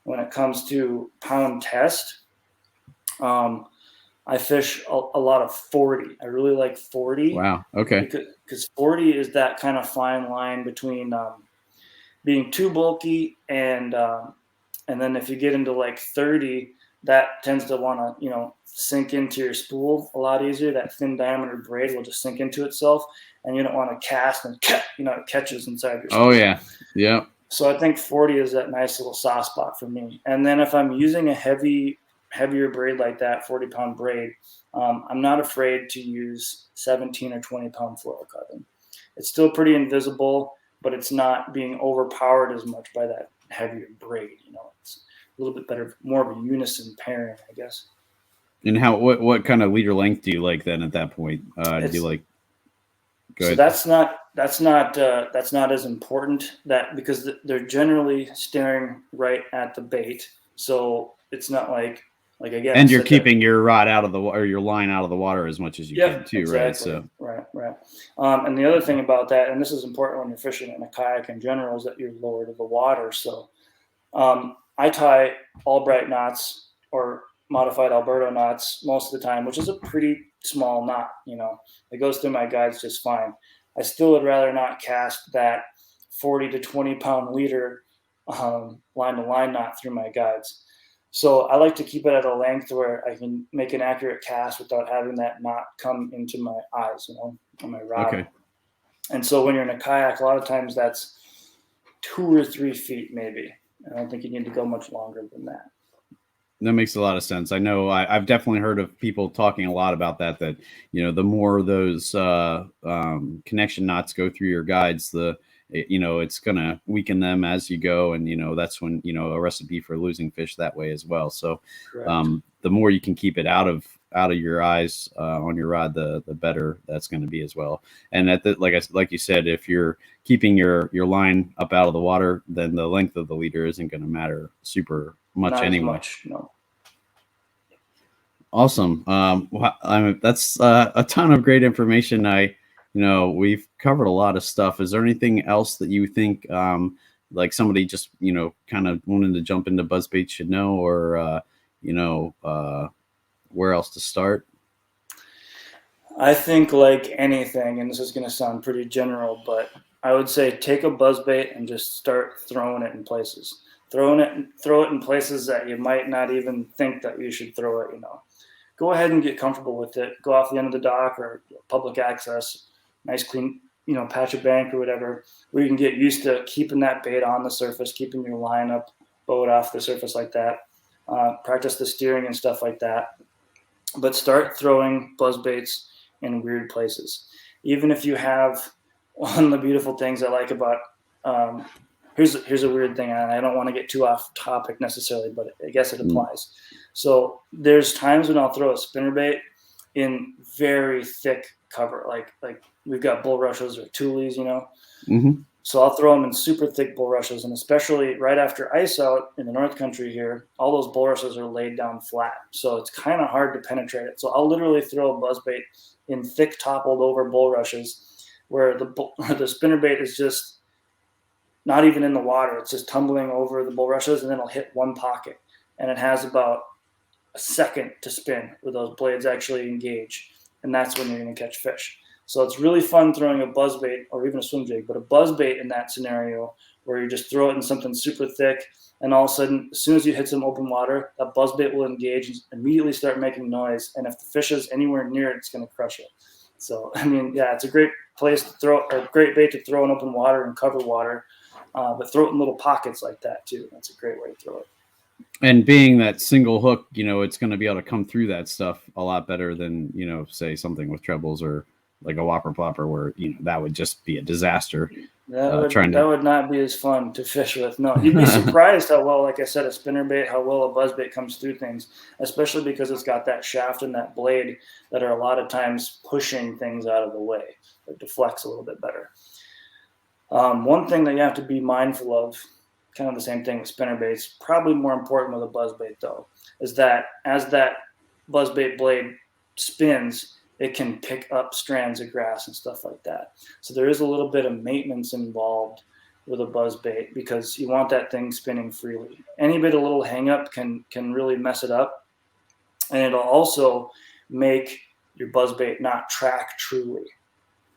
When it comes to pound test, I fish a lot of 40. I really like 40. Wow. Okay. Because 40 is that kind of fine line between being too bulky and then if you get into like 30, that tends to want to, sink into your spool a lot easier. That thin diameter braid will just sink into itself, and you don't want to cast and it catches inside your spool. Oh yeah. Yeah. So I think 40 is that nice little soft spot for me. And then if I'm using a heavier braid like that, 40-pound braid, I'm not afraid to use 17 or 20-pound fluorocarbon. It's still pretty invisible, but it's not being overpowered as much by that heavier braid. It's a little bit better, more of a unison pairing, I guess. And what kind of leader length do you like then at that point? Do you like? So that's not as important because they're generally staring right at the bait. So it's not like again. And you're keeping your rod out of the or your line out of the water as much as you can too, exactly. right? So right. And the other thing about that, and this is important when you're fishing in a kayak in general, is that you're lower to the water. So I tie Albright knots or modified Alberto knots most of the time, which is a pretty small knot. It goes through my guides just fine. I still would rather not cast that 40 to 20-pound leader line-to-line knot through my guides. So I like to keep it at a length where I can make an accurate cast without having that knot come into my eyes, on my rod. Okay. And so when you're in a kayak, a lot of times that's 2 or 3 feet maybe. I don't think you need to go much longer than that. That makes a lot of sense. I know I've definitely heard of people talking a lot about that the more those connection knots go through your guides, it's going to weaken them as you go. And, that's when, a recipe for losing fish that way as well. So the more you can keep it out of your eyes on your rod, the better that's going to be as well. And like you said, if you're keeping your line up out of the water, then the length of the leader isn't going to matter super much anyway. No. Awesome. That's a ton of great information. We've covered a lot of stuff. Is there anything else that you think like somebody just kind of wanting to jump into buzzbait should know, or where else to start? I think like anything, and this is going to sound pretty general, but I would say take a buzzbait and just start throwing it in places. Throw it in places that you might not even think that you should throw it. Go ahead and get comfortable with it. Go off the end of the dock or public access, nice clean, patch of bank or whatever, where you can get used to keeping that bait on the surface, keeping your line up, boat off the surface like that. Practice the steering and stuff like that. But start throwing buzzbaits in weird places. Even if you have, one of the beautiful things I like about, here's a weird thing, and I don't want to get too off topic necessarily, but I guess it applies. So there's times when I'll throw a spinnerbait in very thick cover, like we've got bulrushes or tules, So I'll throw them in super thick bulrushes, and especially right after ice out in the North Country here, all those bulrushes are laid down flat, so it's kind of hard to penetrate it. So I'll literally throw a buzzbait in thick toppled over bulrushes where the spinnerbait is just not even in the water. It's just tumbling over the bulrushes, and then it'll hit one pocket. And it has about a second to spin where those blades actually engage. And that's when you're going to catch fish. So it's really fun throwing a buzzbait or even a swim jig, but a buzzbait in that scenario where you just throw it in something super thick, and all of a sudden, as soon as you hit some open water, that buzzbait will engage and immediately start making noise. And if the fish is anywhere near it, it's going to crush it. So, it's a great place to throw, or great bait to throw in open water and cover water. But throw it in little pockets like that too. That's a great way to throw it. And being that single hook, it's going to be able to come through that stuff a lot better than, say something with trebles or like a whopper plopper where, that would just be a disaster. That would not be as fun to fish with. No, you'd be surprised how well, like I said, a spinnerbait, how well a buzzbait comes through things, especially because it's got that shaft and that blade that are a lot of times pushing things out of the way. It deflects a little bit better. One thing that you have to be mindful of, kind of the same thing with spinnerbaits, probably more important with a buzzbait though, is that as that buzzbait blade spins, it can pick up strands of grass and stuff like that. So there is a little bit of maintenance involved with a buzzbait because you want that thing spinning freely. Any bit of little hang up can really mess it up, and it'll also make your buzzbait not track truly.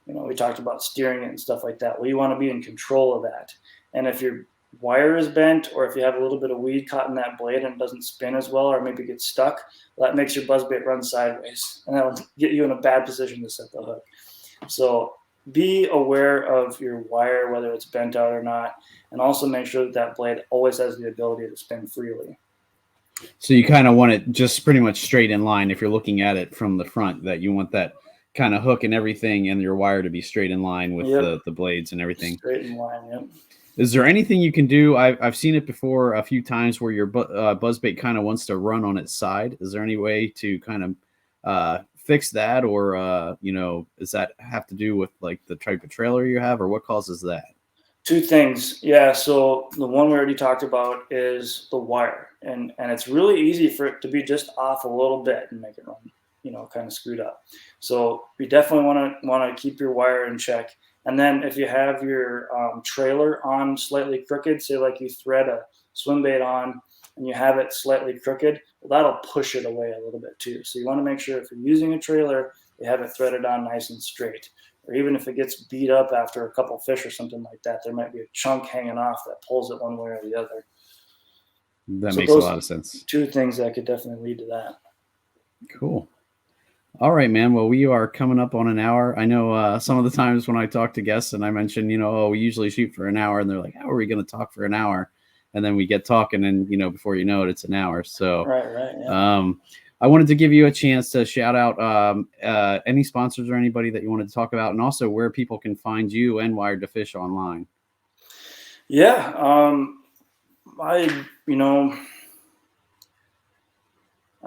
We talked about steering it and stuff like that. Well, you want to be in control of that. And if your wire is bent, or if you have a little bit of weed caught in that blade and it doesn't spin as well, or maybe gets stuck, well, that makes your buzzbait run sideways, and that'll get you in a bad position to set the hook. So be aware of your wire, whether it's bent out or not, and also make sure that that blade always has the ability to spin freely. So you kind of want it just pretty much straight in line. If you're looking at it from the front, that you want that kind of hook and everything and your wire to be straight in line with the blades and everything. Straight in line, yep. Is there anything you can do? I've seen it before a few times where your buzzbait kind of wants to run on its side. Is there any way to kind of fix that, or does that have to do with like the type of trailer you have, or what causes that? Two things. Yeah, so the one we already talked about is the wire, and it's really easy for it to be just off a little bit and make it run, kind of screwed up. So you definitely want to keep your wire in check. And then if you have your trailer on slightly crooked, say like you thread a swim bait on and you have it slightly crooked, well, that'll push it away a little bit too. So you want to make sure if you're using a trailer, you have it threaded on nice and straight. Or even if it gets beat up after a couple fish or something like that, there might be a chunk hanging off that pulls it one way or the other. That makes a lot of sense. Two things that could definitely lead to that. Cool. All right, man. Well, we are coming up on an hour. I know some of the times when I talk to guests and I mention, we usually shoot for an hour, and they're like, how are we going to talk for an hour? And then we get talking, and, before you know it, it's an hour. So right. Yeah. I wanted to give you a chance to shout out any sponsors or anybody that you wanted to talk about, and also where people can find you and Wired to Fish online. Yeah. I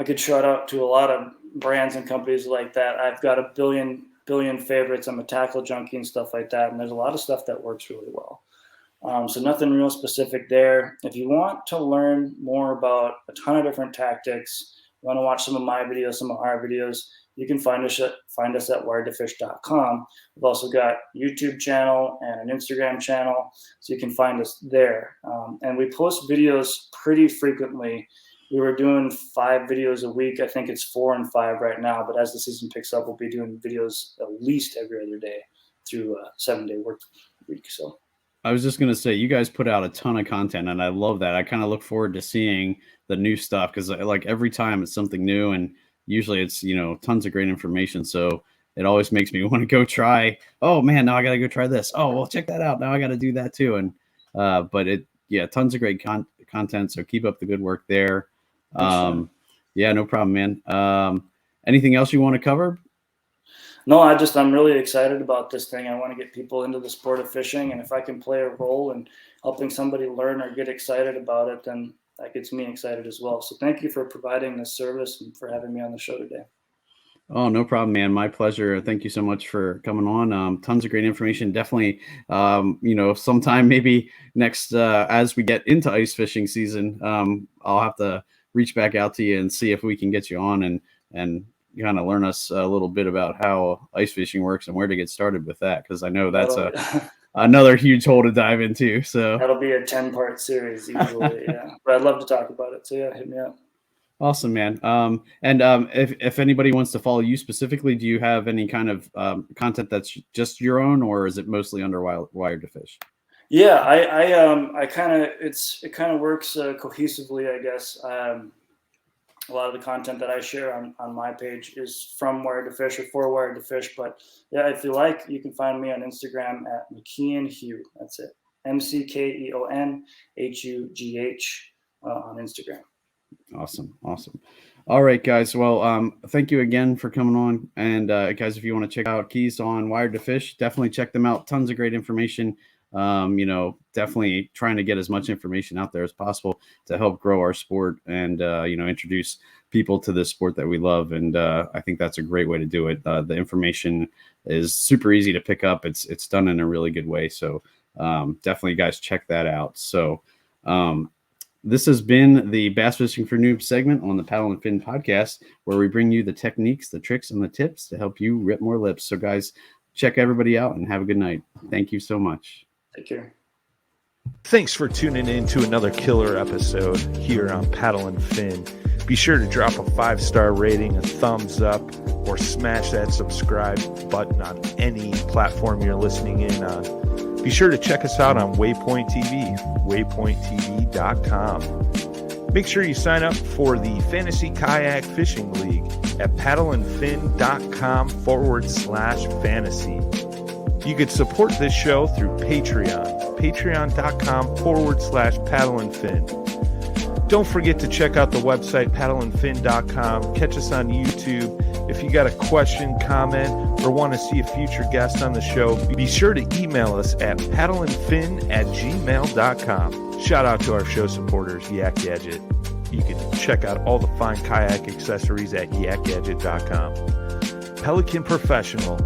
could shout out to a lot of brands and companies like that. I've got a billion favorites. I'm a tackle junkie and stuff like that. And there's a lot of stuff that works really well. So nothing real specific there. If you want to learn more about a ton of different tactics, you want to watch some of my videos, some of our videos, you can find us at wiredtofish.com. We've also got a YouTube channel and an Instagram channel, so you can find us there. And we post videos pretty frequently. We were doing 5 videos a week. I think it's 4 and 5 right now, but as the season picks up, we'll be doing videos at least every other day through a 7-day week. So I was just going to say, you guys put out a ton of content, and I love that. I kind of look forward to seeing the new stuff, because like every time it's something new, and usually it's, tons of great information. So it always makes me want to go try. Oh man, now I got to go try this. Oh, well, check that out. Now I got to do that too. And, tons of great content. So keep up the good work there. Yeah, no problem, man. Anything else you want to cover? No, I'm really excited about this thing. I want to get people into the sport of fishing, and if I can play a role in helping somebody learn or get excited about it, then that gets me excited as well. So thank you for providing this service and for having me on the show today. Oh, no problem, man. My pleasure. Thank you so much for coming on. Tons of great information. Definitely, sometime maybe next, as we get into ice fishing season, I'll have to reach back out to you and see if we can get you on and kind of learn us a little bit about how ice fishing works and where to get started with that. Cause I know that's another huge hole to dive into. So that'll be a 10-part series easily. Yeah. But I'd love to talk about it. So yeah, hit me up. Awesome, man. If anybody wants to follow you specifically, do you have any kind of content that's just your own, or is it mostly under Wired to Fish? Yeah, it kind of works cohesively, I guess. A lot of the content that I share on my page is from Wired to Fish or for Wired to Fish. But yeah, if you like, you can find me on Instagram at McKeon Hugh. That's it. McKeonHugh on Instagram. Awesome. All right, guys. Well, thank you again for coming on. And guys, if you want to check out Keys on Wired to Fish, definitely check them out. Tons of great information. Definitely trying to get as much information out there as possible to help grow our sport and, introduce people to this sport that we love. And I think that's a great way to do it. The information is super easy to pick up. It's done in a really good way. So definitely, guys, check that out. So this has been the Bass Fishing for Noobs segment on the Paddle and Fin podcast, where we bring you the techniques, the tricks, and the tips to help you rip more lips. So, guys, check everybody out and have a good night. Thank you so much. Take care. Thanks for tuning in to another killer episode here on Paddle and Fin. Be sure to drop a 5-star rating, a thumbs up, or smash that subscribe button on any platform you're listening in on. Be sure to check us out on WAYPOINT TV, waypointtv.com. Make sure you sign up for the Fantasy Kayak Fishing League at paddleandfin.com/fantasy. You could support this show through Patreon, patreon.com/paddleandfin. Don't forget to check out the website, paddleandfin.com. Catch us on YouTube. If you got a question, comment, or want to see a future guest on the show, be sure to email us at paddleandfin@gmail.com. Shout out to our show supporters, Yak Gadget. You can check out all the fine kayak accessories at yakgadget.com. Pelican Professional.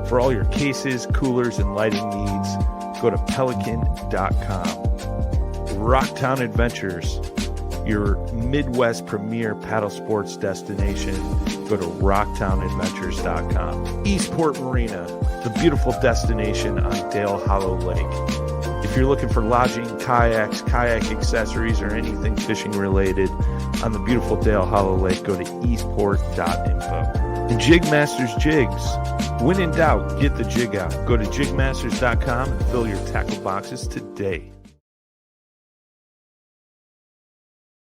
For all your cases, coolers, and lighting needs, go to pelican.com. ROCKTOWN Adventures, your Midwest premier paddle sports destination. Go to rocktownadventures.com. Eastport Marina, the beautiful destination on Dale Hollow Lake. If you're looking for lodging, kayaks, kayak accessories, or anything fishing related on the beautiful Dale Hollow Lake, go to eastport.info. And Jigmasters Jigs. When in doubt, get the jig out. Go to jigmasters.com and fill your tackle boxes today.